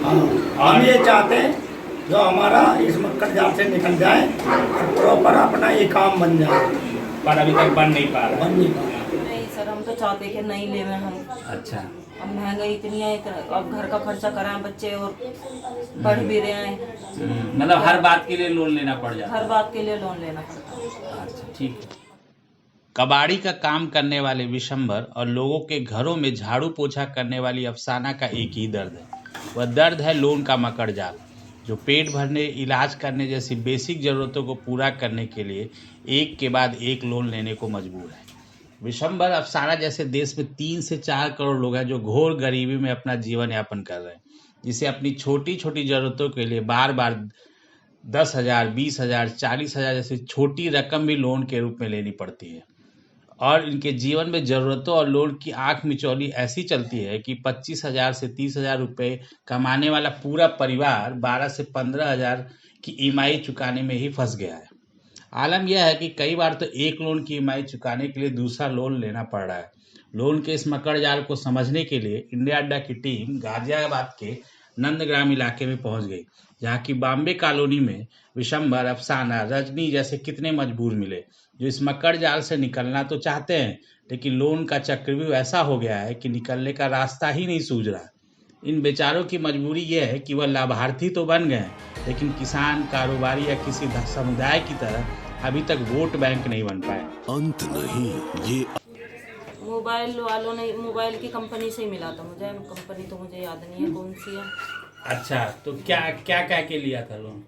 हाँ, हम ये चाहते हैं जो हमारा इस मक्खन जाल से निकल जाए और प्रॉपर अपना ये काम बन जाए, पर अभी तक बन नहीं पा रहा। बन नहीं पा रहा। नहीं सर, हम तो चाहते कि नहीं लेवे हम। अच्छा, अब महंगाई इतनी है, अब घर का खर्चा कराएं बच्चे और पढ़ भी रहे हैं, मतलब हर बात के लिए लोन लेना पड़ जाता हर है। बात के लिए लोन लेना पड़ता है। अच्छा, ठीक है। कबाड़ी का काम करने वाले विशंबर और लोगों के घरों में झाड़ू पोछा करने वाली अफसाना का एक ही दर्द है, वह दर्द है लोन का मकड़ जाल, जो पेट भरने, इलाज करने जैसी बेसिक जरूरतों को पूरा करने के लिए एक के बाद एक लोन लेने को मजबूर है। विशंबर अफसाना जैसे देश में 3 से 4 करोड़ लोग हैं जो घोर गरीबी में अपना जीवन यापन कर रहे हैं, जिसे अपनी छोटी छोटी जरूरतों के लिए बार बार 10,000, 20,000, 40,000 जैसी छोटी रकम भी लोन के रूप में लेनी पड़ती है। और इनके जीवन में ज़रूरतों और लोन की आंख मिचौली ऐसी चलती है कि 25,000 से 30,000 रुपये कमाने वाला पूरा परिवार 12 से 15,000 की ईएमआई चुकाने में ही फंस गया है। आलम यह है कि कई बार तो एक लोन की ईएमआई चुकाने के लिए दूसरा लोन लेना पड़ रहा है। लोन के इस मकड़ जाल को समझने के लिए इंडिया अड्डा की टीम गाजियाबाद के नंदग्राम इलाके में पहुंच गई, जहां की बॉम्बे कॉलोनी में विशंबर, अफसाना, रजनी जैसे कितने मजबूर मिले जो इस मकड़ जाल से निकलना तो चाहते हैं, लेकिन लोन का चक्रव्यूह ऐसा हो गया है कि निकलने का रास्ता ही नहीं सूझ रहा। इन बेचारों की मजबूरी यह है कि वह लाभार्थी तो बन गए हैं, लेकिन किसान, कारोबारी या किसी समुदाय की तरह अभी तक वोट बैंक नहीं बन पाए। अंत नहीं, ये मोबाइल वालों ने, मोबाइल की कंपनी से ही मिला था मुझे, कंपनी तो मुझे याद नहीं है कौन सी है। अच्छा, तो क्या क्या कह के लिया था लोन?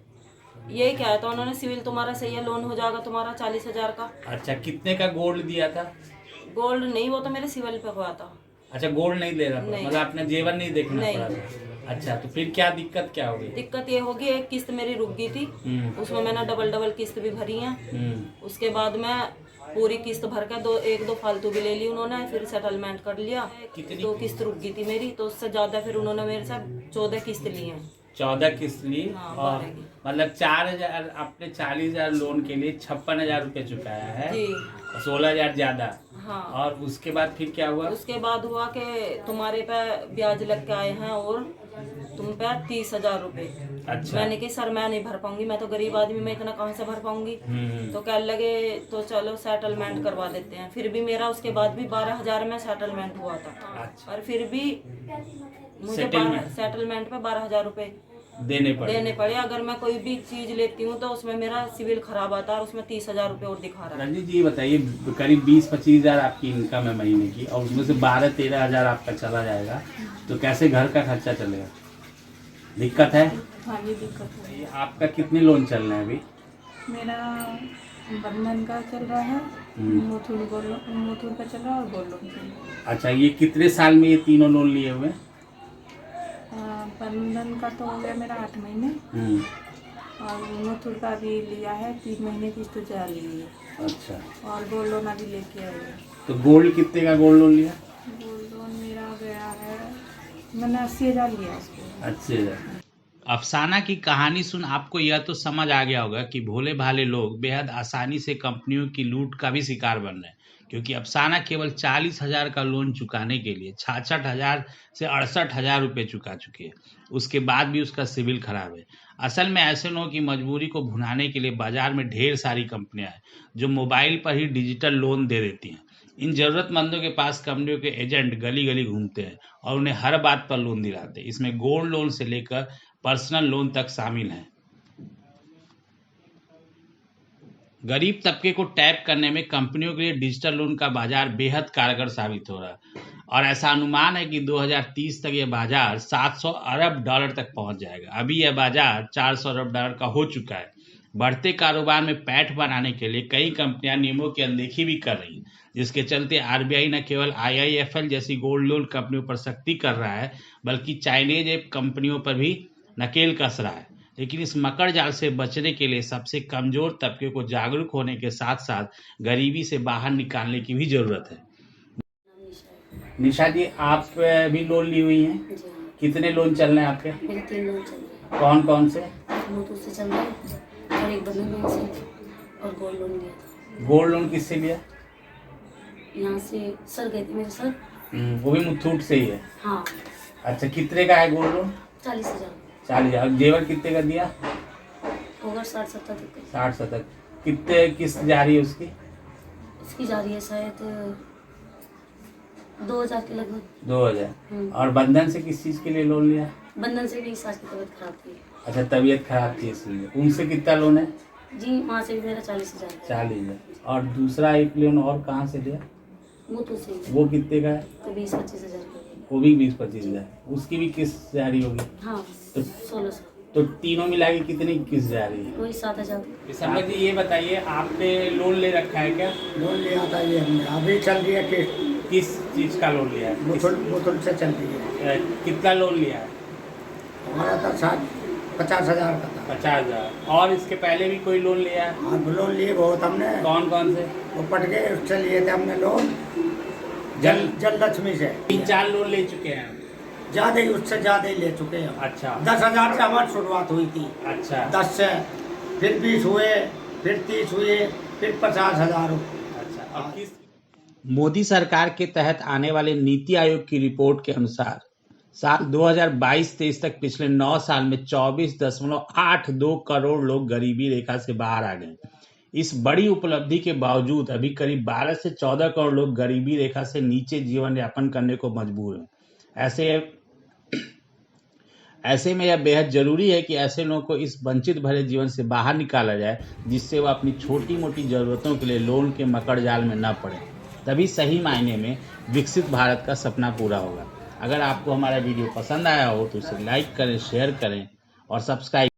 यही क्या है, तो उन्होंने सिविल तुम्हारा सही है, लोन हो जाएगा तुम्हारा 40,000 का। अच्छा, कितने का गोल्ड दिया था? गोल्ड नहीं, वो तो मेरे सिविल पे हुआ था। अच्छा, गोल्ड नहीं दे रहा था, नहीं। मतलब अपने जेवर नहीं देखना नहीं। पड़ा था। अच्छा, तो फिर क्या दिक्कत क्या हो गई? दिक्कत ये होगी, एक किस्त मेरी रुक गई थी, उसमें मैंने डबल किस्त भी भरी है। उसके बाद मैं पूरी किस्त भर के एक दो फालतू भी ले ली उन्होंने, फिर सेटलमेंट कर लिया। कितनी? 2 किस्त रुक गई थी मेरी, तो उससे ज्यादा फिर उन्होंने मेरे से 14 किस्त ली है। 14 किस्त ली। हाँ, और 12 की। मतलब 4,000 आपने 40,000 लोन के लिए 56,000 रुपये चुकाया है जी। 16,000 ज्यादा। हाँ। और उसके बाद फिर क्या हुआ? उसके बाद हुआ कि तुम्हारे पे ब्याज लग के आए हैं और तुम पे 30,000 रुपए। अच्छा। मैंने कहा सर मैं नहीं भर पाऊंगी, मैं तो गरीब आदमी, मैं इतना कहाँ से भर पाऊंगी। तो कहने लगे तो चलो सेटलमेंट करवा देते हैं। फिर भी मेरा उसके बाद भी 12,000 में सेटलमेंट हुआ था। अच्छा। और फिर भी मुझे सेटलमेंट पे 12,000 रुपए देने पड़े। अगर मैं कोई भी चीज लेती हूँ तो उसमें मेरा सिविल खराब आता है और उसमें 30,000 रुपए और दिखा रहा है। रंजीत जी, ये बताइए, करीब 20-25,000 आपकी इनकम है महीने की, और उसमें से 12-13,000 आपका चला जाएगा, तो कैसे घर का खर्चा चलेगा? दिक्कत है। हाँ, ये दिक्कत है। आपका कितने लोन चल रहे हैं अभी? मेरा बंधन का चल रहा है, मुथूट का चल रहा है और गोल्ड लोन चल रहा है। अच्छा, ये कितने साल में ये तीनों लोन लिए हुए? बंधन का तो हो गया मेरा 8 महीने, और मुथूट का भी लिया है 3 महीने की तो चला ली है। अच्छा, और गोल्ड लोन अभी लेके आई है। तो गोल्ड कितने का गोल्ड लोन लिया? गोल्ड लोन मेरा गया है, मैंने 80,000 लिया उसको। अच्छा। अफसाना की कहानी सुन आपको यह तो समझ आ गया होगा कि भोले भाले लोग बेहद आसानी से कंपनियों की लूट का भी शिकार बन रहे हैं, क्योंकि अफसाना केवल 40,000 का लोन चुकाने के लिए 66,000 से 68,000 रुपये चुका चुकी है। उसके बाद भी उसका सिविल खराब है। असल में ऐसे लोगों की मजबूरी को भुनाने के लिए बाजार में ढेर सारी कंपनियां हैं जो मोबाइल पर ही डिजिटल लोन दे देती हैं। इन जरूरतमंदों के पास कंपनियों के एजेंट गली गली घूमते हैं और उन्हें हर बात पर लोन दिलाते हैं। इसमें गोल्ड लोन से लेकर पर्सनल लोन तक शामिल हैं। गरीब तबके को टैप करने में कंपनियों के लिए डिजिटल लोन का बाजार बेहद कारगर साबित हो रहा है, और ऐसा अनुमान है कि 2030 तक यह बाजार 700 अरब डॉलर तक पहुंच जाएगा। अभी यह बाजार 400 अरब डॉलर का हो चुका है। बढ़ते कारोबार में पैठ बनाने के लिए कई कंपनियां नियमों की अनदेखी भी कर रही हैं, जिसके चलते आरबीआई न केवल आईआईएफएल जैसी गोल्ड लोन कंपनियों पर सख्ती कर रहा है, बल्कि चाइनीज ऐप कंपनियों पर भी नकेल कस रहा है। लेकिन इस मकड़ जाल से बचने के लिए सबसे कमजोर तबके को जागरूक होने के साथ साथ गरीबी से बाहर निकालने की भी जरूरत है। निशा जी, आप भी लोन ली हुई हैं? कितने लोन चल रहे हैं आपके? मेरे 3 लोन चल रहे हैं। कौन कौन से? एक मुथूट से चल रहा है और एक बंधन बैंक से, और गोल्ड लोन लिया था। गोल्ड लोन किससे लिया? यहाँ से सर गए थे मेरे सर। वो भी मुथूट से ही है? हाँ। अच्छा, कितने का है गोल्ड लोन? 40,000 40,000। जेवर कितने का दिया? होगा 60-70 तक का। 60-70। कितने किस्त जा रही है उसकी? उसकी जा रही है शायद 2,000 के लगभग। 2000। और बंधन से किस चीज़ के लिए लोन लिया? बंधन से भी सास की तबीयत खराब थी। अच्छा, तबीयत खराब थी इसलिए। उनसे कितना लोन है? जी वहाँ से भी मेरा 40,000 है। 40,000। और दूसरा एक लोन और कहाँ से लिया? मुतू से वो कितने का है? तो 20-25 हज़ार का। वो भी 20-25 हज़ार। उसकी भी किस्त जारी होगी? हाँ तो 1600। तो तीनों मिला के कितनी किस्त जा रही है? वही 7,000। विशंबर जी, ये बताइए, आपने लोन ले रखा है क्या? लोन लिया था ये हमने, अभी चल रही है किस्त। किस चीज़ का लोन लिया है? मुथुल से चल रही है। कितना लोन लिया है? हमारा था 50,000 का था। 50,000। और इसके पहले भी कोई लोन लिया है? हाँ, लोन लिए बहुत हमने। कौन कौन से? वो पट गए, उससे लिए थे हमने लोन। जल लक्ष्मी से 3-4 लोन ले चुके हैं। ज्यादा ही, उससे ज्यादा ही ले चुके हैं। अच्छा 10,000 से हमारी शुरुआत हुई थी। अच्छा 10 से, फिर 20 हुए, फिर 30 हुए, फिर 50,000 हुए। अच्छा। अब किस मोदी सरकार के तहत आने वाले नीति आयोग की रिपोर्ट के अनुसार साल 2022-23 तक पिछले 9 साल में 24.82 करोड़ लोग गरीबी रेखा से बाहर आ गए। इस बड़ी उपलब्धि के बावजूद अभी करीब 12 से 14 करोड़ लोग गरीबी रेखा से नीचे जीवन यापन करने को मजबूर हैं। ऐसे में यह बेहद जरूरी है कि ऐसे लोगों को इस वंचित भरे जीवन से बाहर निकाला जाए, जिससे वह अपनी छोटी मोटी जरूरतों के लिए लोन के मकड़ जाल में न पड़े। तभी सही मायने में विकसित भारत का सपना पूरा होगा। अगर आपको हमारा वीडियो पसंद आया हो तो इसे लाइक करें, शेयर करें और सब्सक्राइब